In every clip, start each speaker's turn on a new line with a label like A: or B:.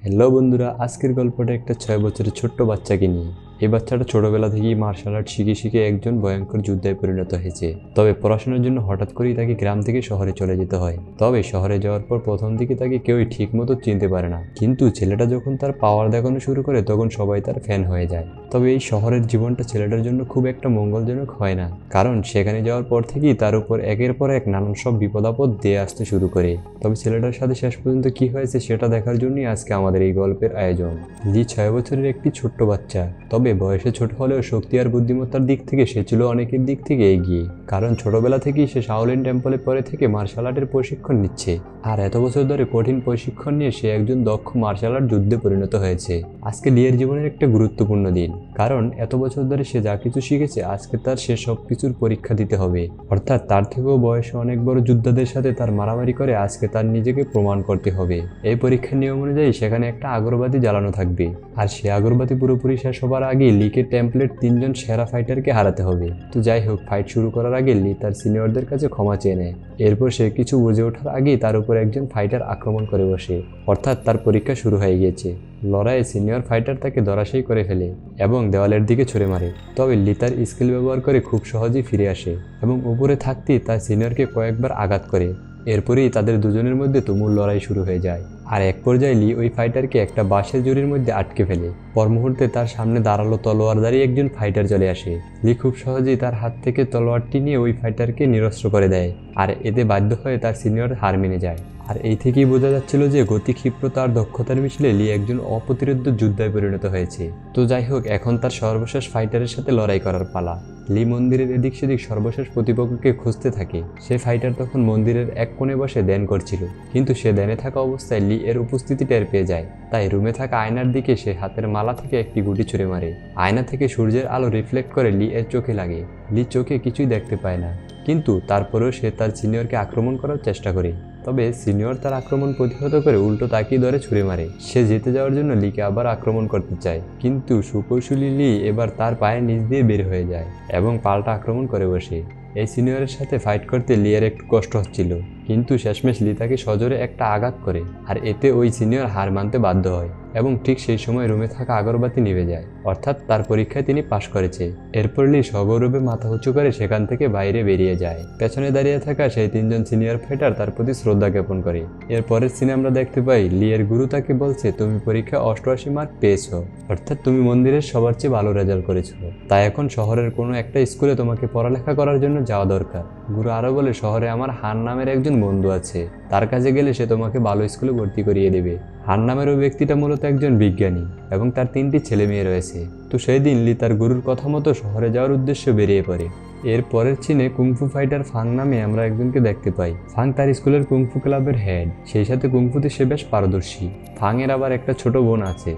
A: Hello বন্ধুরা, আজকের গল্পটা একটা 6 বছরের ছোট্ট বাচ্চাকে নিয়ে। এই বাচ্চাটা ছোটবেলা থেকেই মার্শাল আর্ট শিখে শিখে একজন ভয়ঙ্কর যোদ্ধায় পরিণত হয়েছে। তবে পড়াশোনার জন্য হঠাৎ করেই তাকে গ্রাম থেকে শহরে চলে যেতে হয়। তবে শহরে যাওয়ার পর প্রথম দিকে তাকে কেউই ঠিক মতো চিনতে পারে না, কিন্তু ছেলেটা যখন তার পাওয়ার দেখানো শুরু করে তখন সবাই তার ফ্যান হয়ে যায়। তবে এই শহরের জীবনটা ছেলেটার জন্য খুব একটা মঙ্গলজনক হয় না, কারণ সেখানে যাওয়ার পর থেকেই তার উপর একের পর এক নানান সব বিপদ আপদ দিয়ে আসতে শুরু করে। তবে ছেলেটার সাথে শেষ পর্যন্ত কি হয়েছে সেটা দেখার জন্যই আজকে আমাদের এই গল্পের আয়োজন। লি 6 বছরের একটি ছোট্ট বাচ্চা, তবে বয়সে ছোট হলেও শক্তি আর বুদ্ধিমত্তার দিক থেকে সে ছিল অনেকের দিক থেকে এগিয়ে। কারণ ছোটবেলা থেকেই সে শাওলিন টেম্পলে পরে থেকে মার্শাল আর্টের প্রশিক্ষণ নিচ্ছে, আর এত বছর ধরে কঠিন প্রশিক্ষণ নিয়ে সে একজন দক্ষ মার্শাল আর্ট যুদ্ধে পরিণত হয়েছে। আজকে লিয়ের জীবনের একটা গুরুত্বপূর্ণ দিন, কারণ এত বছর ধরে সে যা কিছু শিখেছে আজকে তার সে সব কিছুর পরীক্ষা দিতে হবে। অর্থাৎ তার থেকেও বয়সে অনেক বড় যোদ্ধাদের সাথে তার মারামারি করে আজকে তার নিজেকে প্রমাণ করতে হবে। এই পরীক্ষার নিয়ম অনুযায়ী সেখানে একটা আগরবাতি জ্বালানো থাকবে, আর সে আগরবাতি পুরোপুরি শেষ হবার আগে লিকে টেম্পলেট 3জন সেরা ফাইটারকে হারাতে হবে। তো যাই হোক, ফাইট শুরু করার আগে লি তার সিনিয়রদের কাছে ক্ষমা চেয়ে নেয়। এরপর সে কিছু বুঝে ওঠার আগেই তার উপর একজন ফাইটার আক্রমণ করে বসে, অর্থাৎ তার পরীক্ষা শুরু হয়ে গিয়েছে। লড়াইয়ে সিনিয়র ফাইটার তাকে ধরাশায়ী করে ফেলে এবং দেওয়ালের দিকে ছুঁড়ে মারে। তবে লি তার স্কিল ব্যবহার করে খুব সহজেই ফিরে আসে এবং উপরে থাকতেই তার সিনিয়রকে কয়েকবার আঘাত করে। এরপরেই তাদের দুজনের মধ্যে তুমুল লড়াই শুরু হয়ে যায়, আর এক পর্যায়ে লি ওই ফাইটারকে একটা বাঁশের জুড়ির মধ্যে আটকে ফেলে। পর মুহূর্তে তার সামনে দাঁড়ালো তলোয়ারধারী একজন ফাইটার চলে আসে। লি খুব সহজেই তার হাত থেকে তলোয়ারটি নিয়ে ওই ফাইটারকে নিরস্ত্র করে দেয়, আর এতে বাধ্য হয়ে তার সিনিয়র হার মেনে যায়। আর এই থেকেই বোঝা যাচ্ছিল যে গতি, ক্ষিপ্রতা আর দক্ষতার মিশলে লি একজন অপ্রতিরোধ্য যোদ্ধায় পরিণত হয়েছে। তো যাই হোক, এখন তার সর্বশেষ ফাইটারের সাথে লড়াই করার পালা। লি মন্দিরের এদিক সেদিক সর্বশেষ প্রতিপক্ষকে খুঁজতে থাকে। সে ফাইটার তখন মন্দিরের এক কোণে বসে ধ্যান করছিল, কিন্তু সে ধ্যানে থাকা অবস্থায় লি এর উপস্থিতি টের পেয়ে যায়। তাই রুমে থাকা আয়নার দিকে সে হাতের মালা থেকে একটি গুটি ছুঁড়ে মারে। আয়না থেকে সূর্যের আলো রিফ্লেক্ট করে লি এর চোখে লাগে। লি চোখে কিছুই দেখতে পায় না, কিন্তু তারপরেও সে তার সিনিয়রকে আক্রমণ করার চেষ্টা করে। তবে সিনিয়র তার আক্রমণ প্রতিহত করে উল্টো তাকিয়ে ধরে ছুঁড়ে মারে। সে জিতে যাওয়ার জন্য লিকে আবার আক্রমণ করতে চায়, কিন্তু সুকৌশলী লি এবার তার পায়ের নিচ দিয়ে বের হয়ে যায় এবং পাল্টা আক্রমণ করে বসে। এই সিনিয়রের সাথে ফাইট করতে লিয়ের একটু কষ্ট হচ্ছিল, কিন্তু শেষমেশ লি তাকে সজোরে একটা আঘাত করে, আর এতে ওই সিনিয়র হার মানতে বাধ্য হয় এবং ঠিক সেই সময় রুমে থাকা আগরবাতি নিভে যায়। অর্থাৎ তার পরীক্ষায় তিনি পাশ করেছে। এরপর লি সগৌরবে মাথা উঁচু করে সেখান থেকে বাইরে বেরিয়ে যায়। পেছনে দাঁড়িয়ে থাকা সেই 3জন সিনিয়র ফাইটার তার প্রতি শ্রদ্ধা জ্ঞাপন করে। এর পরের সিনে আমরা দেখতে পাই লিয়ের গুরু তাকে বলছে, তুমি পরীক্ষায় 88 মার্ক পেয়েছো, অর্থাৎ তুমি মন্দিরের সবার চেয়ে ভালো রেজাল্ট করেছো। তাই এখন শহরের কোনো একটা স্কুলে তোমাকে পড়ালেখা করার জন্য যাওয়া দরকার। গুরু আরো বলে, শহরে আমার হান নামের একজন বন্ধু আছে, তার কাছে গেলে সে তোমাকে ভালো স্কুলে ভর্তি করিয়ে দেবে। হান নামের ওই ব্যক্তিটা মূলত একজন বিজ্ঞানী এবং তার 3টি ছেলে মেয়ে রয়েছে। তো সেই দিন লি তার গুরুর কথা মতো শহরে যাওয়ার উদ্দেশ্যে বেরিয়ে পড়ে। এর পরের চিনে কুংফু ফাইটার ফাং নামে আমরা একজনকে দেখতে পাই। ফাং তার স্কুলের কুংফু ক্লাবের হেড, সেই সাথে কুংফুতে সে বেশ পারদর্শী। ফাং এর আবার একটা ছোট বোন আছে,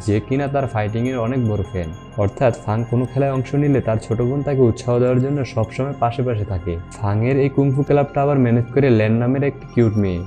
A: যে কিনা তার ফাইটিং এর অনেক বড় ফ্যান। অর্থাৎ ফাং কোনো খেলায় অংশ নিলে তার ছোট বোন তাকে উৎসাহ দেওয়ার জন্য সবসময় পাশে পাশে থাকে। ফাং এর এই কুংফু ক্লাবটা আবার ম্যানেজ করে ল্যান নামের একটি কিউট মেয়ে।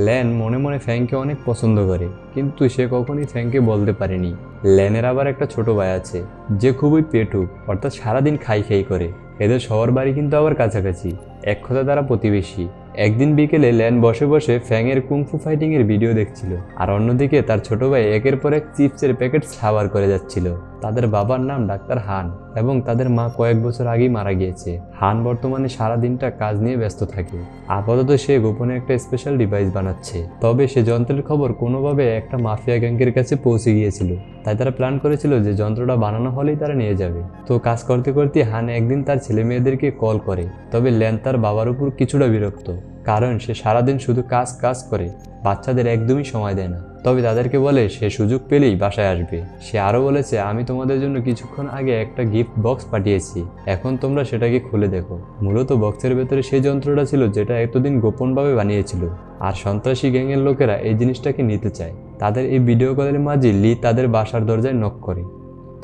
A: ল্যান মনে মনে ফ্যাংকে অনেক পছন্দ করে, কিন্তু সে কখনই ফ্যাংকে বলতে পারেনি। ল্যানের আবার একটা ছোট ভাই আছে, যে খুবই পেটুক, অর্থাৎ সারাদিন খাই খাই করে। এদের সবার বাড়ি কিন্তু আবার কাছাকাছি, এক কথা তারা প্রতিবেশী। একদিন বিকেলে ল্যান বসে বসে ফ্যাং এর কুংফু ফাইটিং এর ভিডিও দেখছিল, আর অন্যদিকে তার ছোট ভাই একের পর এক চিপসের প্যাকেট সাবার করে যাচ্ছিল। তাদের বাবার নাম ডাক্তার হান এবং তাদের মা কয়েক বছর আগেই মারা গিয়েছে। হান বর্তমানে সারা দিনটা কাজ নিয়ে ব্যস্ত থাকে। আপাতত সে গোপনে একটা স্পেশাল ডিভাইস বানাচ্ছে। তবে সে যন্ত্রের খবর কোনোভাবে একটা মাফিয়া গ্যাংকের কাছে পৌঁছে গিয়েছিল, তাই তারা প্ল্যান করেছিল যে যন্ত্রটা বানানো হলেই তারা নিয়ে যাবে। তো কাজ করতে করতে হান একদিন তার ছেলে মেয়েদেরকে কল করে। তবে ল্যান তার বাবার উপর কিছুটা বিরক্ত, কারণ সে সারাদিন শুধু কাজ কাজ করে, বাচ্চাদের একদমই সময় দেয় না। তবে তাদেরকে বলে সে সুযোগ পেলেই বাসায় আসবে। সে আরও বলেছে, আমি তোমাদের জন্য কিছুক্ষণ আগে একটা গিফট বক্স পাঠিয়েছি, এখন তোমরা সেটাকে খুলে দেখো। মূলত বক্সের ভেতরে সেই যন্ত্রটা ছিল যেটা এতদিন গোপনভাবে বানিয়েছিল, আর সন্ত্রাসী গ্যাংয়ের লোকেরা এই জিনিসটাকে নিতে চায়। তাদের এই ভিডিও কলের মাঝে লি তাদের বাসার দরজায় নক করে।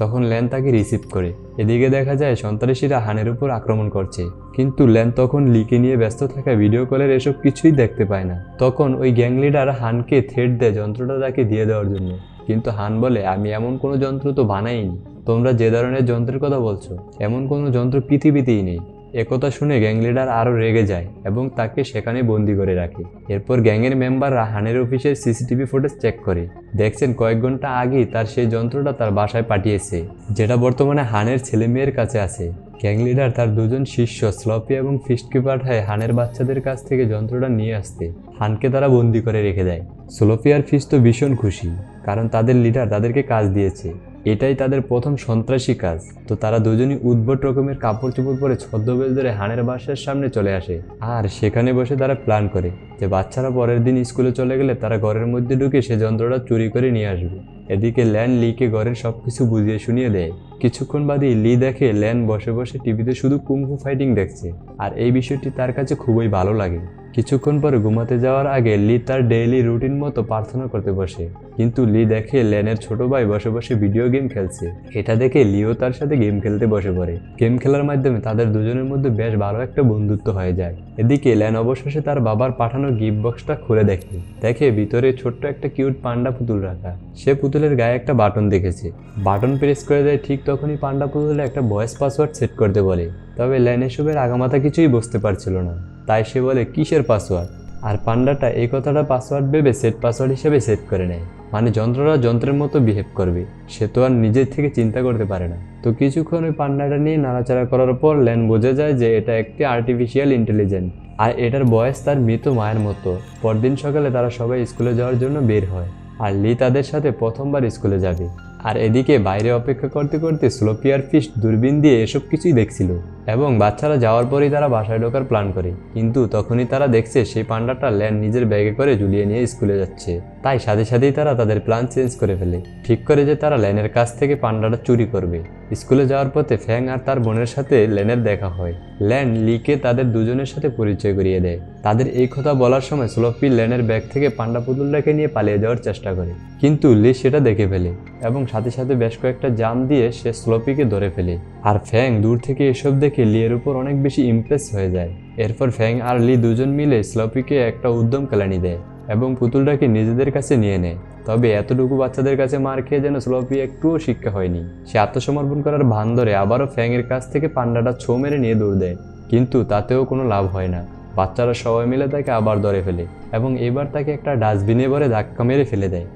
A: তখন ল্যান তাকে রিসিভ করে। এদিকে দেখা যায় সন্ত্রাসীরা হানের উপর আক্রমণ করছে, কিন্তু ল্যান তখন লিকে নিয়ে ব্যস্ত থাকা ভিডিও কলের এসব কিছুই দেখতে পায় না। তখন ওই গ্যাং লিডার হানকে থ্রেট দেয় যন্ত্রটা তাকে দিয়ে দেওয়ার জন্য, কিন্তু হান বলে, আমি এমন কোনো যন্ত্র তো বানাইনি, তোমরা যে ধরনের যন্ত্রের কথা বলছো এমন কোনো যন্ত্র পৃথিবীতেই নেই। একথা শুনে গ্যাং লিডার আরও রেগে যায় এবং তাকে সেখানে বন্দি করে রাখে। এরপর গ্যাংয়ের মেম্বাররা হানের অফিসের সিসিটিভি ফুটেজ চেক করে দেখছেন কয়েক ঘন্টা আগেই তার সেই যন্ত্রটা তার বাসায় পাঠিয়েছে, যেটা বর্তমানে হানের ছেলে মেয়ের কাছে আছে। গ্যাং লিডার তার দুজন শিষ্য স্লপি এবং ফিস্টকে পাঠায় হানের বাচ্চাদের কাছ থেকে যন্ত্রটা নিয়ে আসতে। হানকে তারা বন্দি করে রেখে দেয়। স্লপি আর ফিস্ট তো ভীষণ খুশি, কারণ তাদের লিডার তাদেরকে কাজ দিয়েছে, এটাই তাদের প্রথম সন্ত্রাসী কাজ। তো তারা দুজনই উদ্ভট রকমের কাপড় চোপড় পরে ছদ্মবেশ ধরে হানের বাসার সামনে চলে আসে। আর সেখানে বসে তারা প্ল্যান করে যে বাচ্চারা পরের দিন স্কুলে চলে গেলে তারা ঘরের মধ্যে ঢুকে সে যন্ত্রটা চুরি করে নিয়ে আসবে। এদিকে ল্যান লিকে ঘরের সবকিছু বুঝিয়ে শুনিয়ে দেয়। কিছুক্ষণ বাদেই লি দেখে ল্যান বসে বসে টিভিতে শুধু কুংফু ফাইটিং দেখছে, আর এই বিষয়টি তার কাছে খুবই ভালো লাগে। কিছুক্ষণ পরে ঘুমাতে যাওয়ার আগে লি তার ডেইলি রুটিন মতো প্রার্থনা করতে বসে, কিন্তু লি দেখে ল্যানের ছোট ভাই বসে বসে ভিডিও গেম খেলছে। এটা দেখে লিও তার সাথে গেম খেলতে বসে পড়ে। গেম খেলার মাধ্যমে তাদের দুজনের মধ্যে বেশ ভালো একটা বন্ধুত্ব হয়ে যায়। এদিকে ল্যান অবশেষে তার বাবার পাঠানো গিফট বক্সটা খুলে দেখে ভিতরে ছোট্ট একটা কিউট পান্ডা পুতুল রাখা। সে পুতুলের গায়ে একটা বাটন দেখেছে, বাটন প্রেস করে দেয়। ঠিক তখনই পান্ডা পুতুলে একটা ভয়েস পাসওয়ার্ড সেট করতে বলে। তবে ল্যান এসবের আগামাথা কিছুই বুঝতে পারছিল না, তাই সে বলে কিসের পাসওয়ার্ড। আর পান্ডাটা এই কথাটা পাসওয়ার্ড ভেবে সেট পাসওয়ার্ড হিসেবে সেট করে নেয়, মানে যন্ত্রটা যন্ত্রের মতো বিহেভ করবে। সে তো আর নিজের থেকে চিন্তা করতে পারে না। তো কিছুক্ষণ ওই পান্ডাটা নিয়ে নাড়াচাড়া করার পর ল্যান বোঝা যায় যে এটা একটি আর্টিফিশিয়াল ইন্টেলিজেন্স, আর এটার বয়স তার মৃত মায়ের মতো। পরদিন সকালে তারা সবাই স্কুলে যাওয়ার জন্য বের হয়, আর লি তাদের সাথে প্রথমবার স্কুলে যাবে। আর এদিকে বাইরে অপেক্ষা করতে করতে স্লোপি আর ফিস্ট দূরবীন দিয়ে এসব কিছুই দেখছিল, এবং বাচ্চারা যাওয়ার পরেই তারা বাসায় ঢোকার প্ল্যান করে। কিন্তু তখনই তারা দেখছে সেই পান্ডাটা ল্যান নিজের ব্যাগে করে ঝুলিয়ে নিয়ে স্কুলে যাচ্ছে। তাই সাথে সাথেই তারা তাদের প্ল্যান চেঞ্জ করে ফেলে, ঠিক করে যে তারা ল্যানের কাছ থেকে পান্ডাটা চুরি করবে। স্কুলে যাওয়ার পথে ফ্যাং আর তার বোনের সাথে ল্যানের দেখা হয়। ল্যান লিকে তাদের দুজনের সাথে পরিচয় করিয়ে দেয়। তাদের এই কথা বলার সময় স্লোপি ল্যানের ব্যাগ থেকে পান্ডা পুতুলটাকে নিয়ে পালিয়ে যাওয়ার চেষ্টা করে, কিন্তু লি সেটা দেখে ফেলে এবং সাথে সাথে বেশ কয়েকটা জাম দিয়ে সে স্লোপিকে ধরে ফেলে। আর ফ্যাং দূর থেকে এসব দেখে লিয়ের উপর অনেক বেশি ইমপ্রেস হয়ে যায়। এরপর ফ্যাং আর লি দুজন মিলে স্লোপিকে একটা উদ্যম কেলানি দেয় এবং পুতুলটাকে নিজেদের কাছে নিয়ে নেয়। তবে এতটুকু বাচ্চাদের কাছে মার খেয়ে যেন স্লোপি একটুও শিক্ষা হয়নি। সে আত্মসমর্পণ করার ভান ধরে আবারও ফ্যাংয়ের কাছ থেকে পান্ডাটা ছো মেরে নিয়ে দৌড় দেয়, কিন্তু তাতেও কোনো লাভ হয় না। বাচ্চারা সবাই মিলে তাকে আবার ধরে ফেলে এবং এবার তাকে একটা ডাস্টবিনে ভরে ধাক্কা মেরে ফেলে দেয়।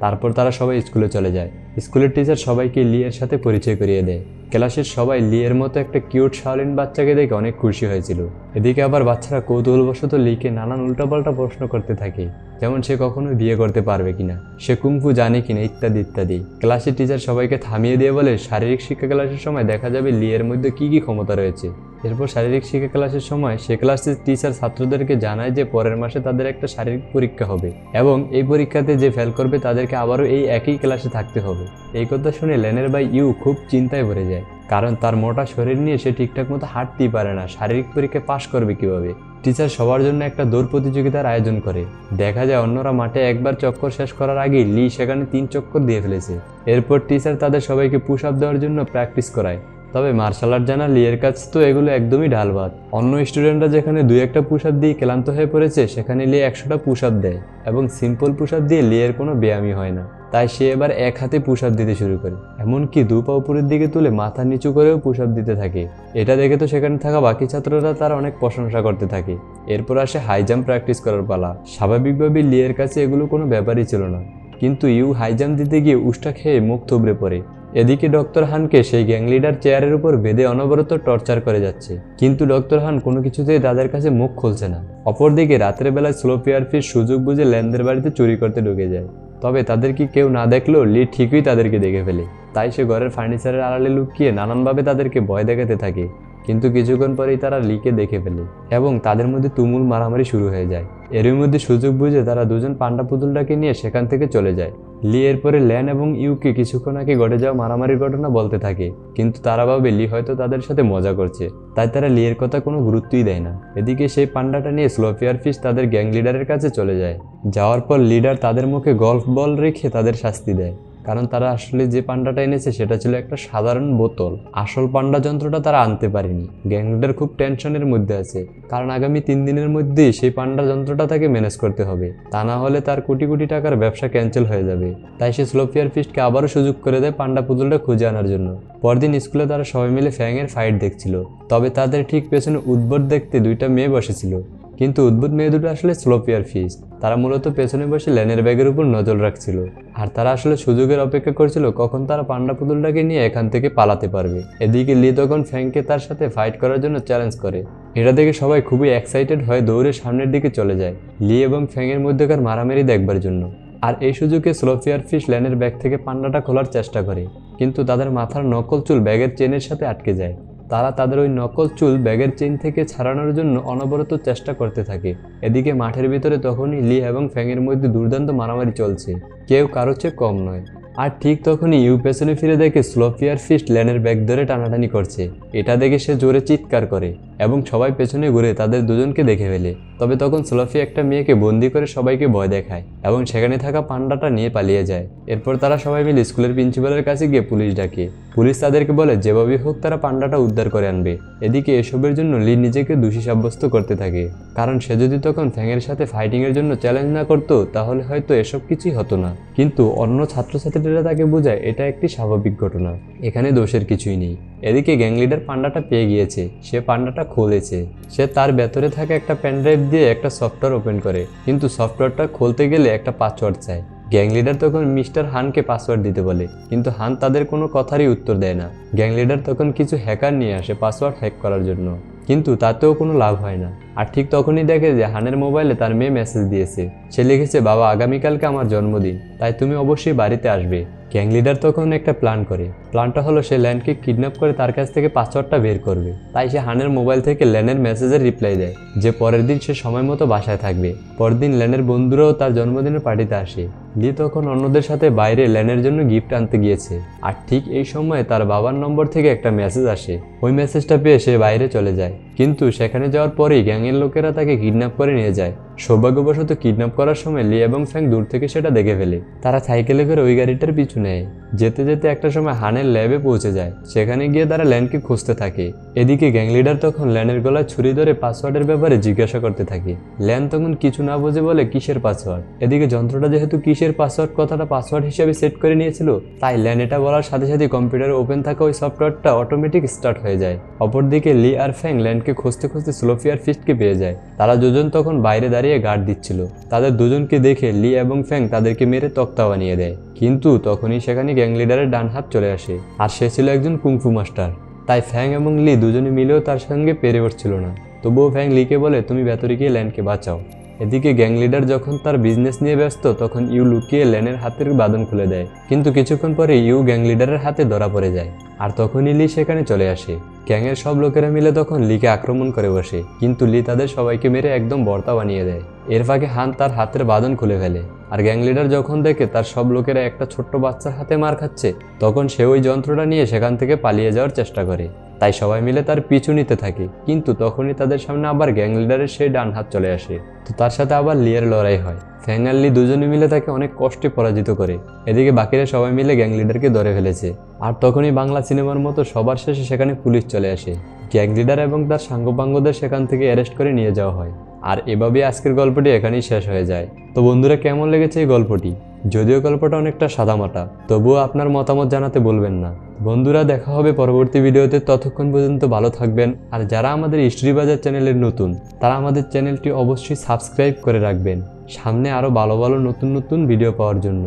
A: তারপর তারা সবাই স্কুলে চলে যায়। স্কুলের টিচার সবাইকে লিয়ের সাথে পরিচয় করিয়ে দেয়। ক্লাসের সবাই লিয়ের মতো একটা কিউট শাওলিন বাচ্চাকে দেখে অনেক খুশি হয়েছিল। এদিকে আবার বাচ্চারা কৌতূহলবশত লিকে নানান উল্টাপাল্টা প্রশ্ন করতে থাকে, যেমন সে কখনো বিয়ে করতে পারবে কিনা, সে কুংফু জানে কিনা, ইত্যাদি ইত্যাদি। ক্লাসের টিচার সবাইকে থামিয়ে দিয়ে বলে শারীরিক শিক্ষা ক্লাসের সময় দেখা যাবে লিয়ের মধ্যে কি কি ক্ষমতা রয়েছে। এরপর শারীরিক শিক্ষা ক্লাসের সময় সে ক্লাসের টিচার ছাত্রদেরকে জানায় যে পরের মাসে তাদের একটা শারীরিক পরীক্ষা হবে এবং এই পরীক্ষাতে যে ফেল করবে তাদেরকে আবারও এই একই ক্লাসে থাকতে হবে। এই কথা শুনে ল্যানের ভাই ইউ খুব চিন্তায় পড়ে যায়, কারণ তার মোটা শরীর নিয়ে সে ঠিকঠাক মতো হাঁটতেই পারে না, শারীরিক পরীক্ষায় পাশ করবে কিভাবে। টিচার সবার জন্য একটা দৌড় প্রতিযোগিতার আয়োজন করে। দেখা যায় অন্যরা মাঠে একবার চক্কর শেষ করার আগেই লি সেখানে 3 চক্কর দিয়ে ফেলেছে। এরপর টিচার তাদের সবাইকে পুশ আপ দেওয়ার জন্য প্র্যাকটিস করায়। তবে মার্শাল আর্ট জানা লিয়ের কাছে তো এগুলো একদমই ঢালবাদ। অন্য স্টুডেন্টরা যেখানে 2-1টা পুশ আপ দিয়ে ক্লান্ত হয়ে পড়েছে, সেখানে লি 100টা পুশ আপ দেয় এবং সিম্পল পুশ আপ দিয়ে লিয়ের কোনো ব্যায়ামই হয় না। তাই সে এবার এক হাতে পুশ আপ দিতে শুরু করে, এমনকি 2 পা উপরের দিকে তুলে মাথা নিচু করেও পুশ আপ দিতে থাকে। এটা দেখে তো সেখানে থাকা বাকি ছাত্ররা তার অনেক প্রশংসা করতে থাকে। এরপর আসে হাই জাম্প প্র্যাকটিস করার পালা। স্বাভাবিকভাবে লিয়ের কাছে এগুলো কোনো ব্যাপারই ছিল না, কিন্তু ইউ হাই জাম্প দিতে গিয়ে উষ্টা খেয়ে মুখ থুবড়ে পড়ে। এদিকে ডক্টর হানকে সেই গ্যাং লিডার চেয়ারের উপর বেঁধে অনবরত টর্চার করে যাচ্ছে, কিন্তু ডক্টর হান কোনো কিছুতেই তাদের কাছে মুখ খুলছে না। অপরদিকে রাতের বেলায় স্লোপি আর ফিশ সুযোগ বুঝে ল্যানদের বাড়িতে চুরি করতে ঢুকে যায়। তবে তাদের কি কেউ না দেখলেও লি ঠিকই তাদেরকে দেখে ফেলে। তাই সে ঘরের ফার্নিচারের আড়ালে লুকিয়ে নানানভাবে তাদেরকে ভয় দেখাতে থাকে, কিন্তু কিছুক্ষণ পরেই তারা লিকে দেখে ফেলে এবং তাদের মধ্যে তুমুল মারামারি শুরু হয়ে যায়। এরই মধ্যে সুযোগ বুঝে তারা দুজন পান্ডা পুতুলটাকে নিয়ে সেখান থেকে চলে যায়। লি এরপরে ল্যান এবং ইউকে কিছুক্ষণ আগে ঘটে যাওয়া মারামারির ঘটনা বলতে থাকে, কিন্তু তারা ভাবে লি হয়তো তাদের সাথে মজা করছে, তাই তারা লিয়ের কথা কোনো গুরুত্বই দেয় না। এদিকে সেই পান্ডাটা নিয়ে স্লোপি আর ফিশ তাদের গ্যাং লিডারের কাছে চলে যায়। যাওয়ার পর লিডার তাদের মুখে গল্ফ বল রেখে তাদের শাস্তি দেয়, কারণ তারা আসলে যে পান্ডাটা এনেছে সেটা ছিল একটা সাধারণ বোতল। আসল পান্ডা যন্ত্রটা তারা আনতে পারেনি। গ্যাং লিডার খুব টেনশনের মধ্যে আছে, কারণ আগামী 3 দিনের মধ্যেই সেই পান্ডা যন্ত্রটা তাকে ম্যানেজ করতে হবে, তা না হলে তার কোটি কোটি টাকার ব্যবসা ক্যান্সেল হয়ে যাবে। তাই সে স্লোফিয়ার ফিস্টকে আবারও সুযোগ করে দেয় পান্ডা পুতুলটা খুঁজে আনার জন্য। পরদিন স্কুলে তারা সবাই মিলে ফ্যাংয়ের ফাইট দেখছিল, তবে তাদের ঠিক পেছনে উদ্ভট দেখতে 2টা মেয়ে বসেছিল। কিন্তু উদ্ভুত মেয়ে দুটো আসলে স্লোফিয়ার ফিস্ট। তারা মূলত পেছনে বসে ল্যানের ব্যাগের উপর নজর রাখছিল, আর তারা আসলে সুযোগের অপেক্ষা করছিল কখন তারা পান্ডা পুতুলটাকে নিয়ে এখান থেকে পালাতে পারবে। এদিকে লি তখন ফ্যাংকে তার সাথে ফাইট করার জন্য চ্যালেঞ্জ করে। এটা দেখে সবাই খুবই এক্সাইটেড হয়ে দৌড়ে সামনের দিকে চলে যায় লি এবং ফ্যাংয়ের মধ্যেকার মারামারি দেখবার জন্য। আর এই সুযোগে স্লোফিয়ার ফিশ ল্যানের ব্যাগ থেকে পান্ডাটা খোলার চেষ্টা করে, কিন্তু তাদের মাথার নকল চুল ব্যাগের চেনের সাথে আটকে যায়। তারা তাদের ওই নকল চুল ব্যাগের চেইন থেকে ছাড়ানোর জন্য অনবরত চেষ্টা করতে থাকে। এদিকে মাঠের ভিতরে তখনই লি এবং ফ্যাংয়ের মধ্যে দুর্দান্ত মারামারি চলছে, কেউ কারো চেয়ে কম নয়। আর ঠিক তখনই ইউ পেছনে ফিরে দেখে স্লোফিয়ার ফিস্ট ল্যানের ব্যাগ ধরে টানাটানি করছে। এটা দেখে সে জোরে চিৎকার করে এবং সবাই পেছনে ঘুরে তাদের দুজনকে দেখে ফেলে। তবে তখন স্লোফি একটা মেয়েকে বন্দি করে সবাইকে ভয় দেখায় এবং সেখানে থাকা পান্ডাটা নিয়ে পালিয়ে যায়। এরপর তারা সবাই মিলে স্কুলের প্রিন্সিপালের কাছে গিয়ে পুলিশ ডাকে। পুলিশ তাদেরকে বলে যেভাবেই হোক তারা পান্ডাটা উদ্ধার করে আনবে। এদিকে এসবের জন্য লি নিজেকে দোষী সাব্যস্ত করতে থাকে, কারণ সে যদি তখন ফ্যাংয়ের সাথে ফাইটিংয়ের জন্য চ্যালেঞ্জ না করতো তাহলে হয়তো এসব কিছুই হতো না। কিন্তু অন্য ছাত্রছাত্রীরা তাকে বোঝায় এটা একটি স্বাভাবিক ঘটনা, এখানে দোষের কিছুই নেই। এদিকে গ্যাং লিডার পান্ডাটা পেয়ে গিয়েছে, সে পান্ডাটা খুলেছে। সে তার ভেতরে থাকা একটা পেনড্রাইভ দিয়ে একটা সফটওয়্যার ওপেন করে, কিন্তু সফটওয়্যারটা খুলতে গেলে একটা পাসওয়ার্ড চায়। গ্যাং লিডার তখন মিস্টার হানকে পাসওয়ার্ড দিতে বলে, কিন্তু হান তাদের কোনো কথারই উত্তর দেয় না। গ্যাং লিডার তখন কিছু হ্যাকার নিয়ে আসে পাসওয়ার্ড হ্যাক করার জন্য, কিন্তু তাতেও কোনো লাভ হয় না। আর ঠিক তখনই দেখে যে হানের মোবাইলে তার মেয়ে মেসেজ দিয়েছে। সে লিখেছে, বাবা আগামীকালকে আমার জন্মদিন, তাই তুমি অবশ্যই বাড়িতে আসবে। গ্যাং লিডার তখন একটা প্ল্যান করে। প্ল্যানটা হলো সে ল্যানকে কিডন্যাপ করে তার কাছ থেকে পাসওয়ার্ডটা বের করবে। তাই সে হানের মোবাইল থেকে ল্যানের মেসেজের রিপ্লাই দেয় যে পরের দিন সে সময় মতো বাসায় থাকবে। পরের দিন ল্যানের বন্ধুরাও তার জন্মদিনের পার্টিতে আসে। লি তখন অন্যদের সাথে বাইরে ল্যানের জন্য গিফট আনতে গিয়েছে, আর ঠিক এই সময় তার বাবার নম্বর থেকে একটা মেসেজ আসে। ওই মেসেজটা পেয়ে সে বাইরে চলে যায়, কিন্তু সেখানে যাওয়ার পরেই গ্যাংয়ের লোকেরা তাকে কিডন্যাপ করে নিয়ে যায়। সৌভাগ্যবশত কিডন্যাপ করার সময় লি এবং ফ্যাং দূর থেকে সেটা দেখে ফেলে। তারা সাইকেলে করে ওই গাড়িটার পিছু নেয়। যেতে যেতে একটা সময় হানের ল্যাবে পৌঁছে যায়। সেখানে গিয়ে তারা ল্যানকে খুঁজতে থাকে। এদিকে গ্যাং লিডার তখন ল্যানের গলায় ছুরি ধরে পাসওয়ার্ডের ব্যাপারে জিজ্ঞাসা করতে থাকে। ল্যান তখন কিছু না বুঝে বলে কিসের পাসওয়ার্ড। এদিকে যন্ত্রটা যেহেতু কিসের পাসওয়ার্ড কথাটা পাসওয়ার্ড হিসেবে সেট করে নিয়েছিল, তাই ল্যান এটা বলার সাথে সাথে কম্পিউটারে ওপেন থাকা ওই সফটওয়্যারটা অটোমেটিক স্টার্ট হয়ে যায়। অপরদিকে লি আর ফ্যাং ল্যানকে খুঁজতে খুঁজতে স্লোফিয়ার ফিস্টকে পেয়ে যায়। তারা দুজন তখন বাইরে দাঁড়িয়ে গার্ড দিচ্ছিল। তাদের দুজনকে দেখে লি এবং ফ্যাং তাদেরকে মেরে তক্তা বানিয়ে দেয়, কিন্তু তখনই সেখানে গ্যাং লিডারের ডান হাত চলে আসে, আর সে ছিল একজন কুংফু মাস্টার। তাই ফ্যাং এবং লি দুজনে মিলেও তার সঙ্গে পেরে উঠছিল না। তবুও ফ্যাং লিকে বলে তুমি ভেতরে গিয়ে ল্যানকে বাঁচাও। এদিকে গ্যাং লিডার যখন তার বিজনেস নিয়ে ব্যস্ত, তখন ইউ লুকিয়ে ল্যানের হাতের বাঁধন খুলে দেয়, কিন্তু কিছুক্ষণ পরে ইউ গ্যাং লিডারের হাতে ধরা পড়ে যায়। আর তখনই লি সেখানে চলে আসে। গ্যাংয়ের সব লোকেরা মিলে তখন লিকে আক্রমণ করে বসে, কিন্তু লি তাদের সবাইকে মেরে একদম বর্তা বানিয়ে দেয়। এর ফাঁকে হান তার হাতের বাঁধন খুলে ফেলে। আর গ্যাং লিডার যখন দেখে তার সব লোকেরা একটা ছোট্ট বাচ্চার হাতে মার খাচ্ছে, তখন সে ওই যন্ত্রটা নিয়ে সেখান থেকে পালিয়ে যাওয়ার চেষ্টা করে। তাই সবাই মিলে তার পিছু নিতে থাকে, কিন্তু তখনই তাদের সামনে আবার গ্যাং লিডারের সেই ডান হাত চলে আসে। তো তার সাথে আবার লিয়ের লড়াই হয়। ফ্যাং আর লি দুজনে মিলে তাকে অনেক কষ্টে পরাজিত করে। এদিকে বাকিরা সবাই মিলে গ্যাং লিডারকে ধরে ফেলেছে। আর তখনই বাংলা সিনেমার মতো সবার শেষে সেখানে পুলিশ চলে আসে। গ্যাং লিডার এবং তার সাঙ্গপাঙ্গদের সেখান থেকে অ্যারেস্ট করে নিয়ে যাওয়া হয়। আর এভাবেই আজকের গল্পটি এখানেই শেষ হয়ে যায়। তো বন্ধুরা, কেমন লেগেছে এই গল্পটি? যদিও গল্পটা অনেকটা সাদামাটা, তবুও আপনার মতামত জানাতে বলবেন না। বন্ধুরা, দেখা হবে পরবর্তী ভিডিওতে। ততক্ষণ পর্যন্ত ভালো থাকবেন। আর যারা আমাদের হিস্ট্রি বাজার চ্যানেলের নতুন, তারা আমাদের চ্যানেলটি অবশ্যই সাবস্ক্রাইব করে রাখবেন, সামনে আরও ভালো ভালো নতুন নতুন ভিডিও পাওয়ার জন্য।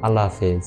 A: আল্লাহ হাফেজ।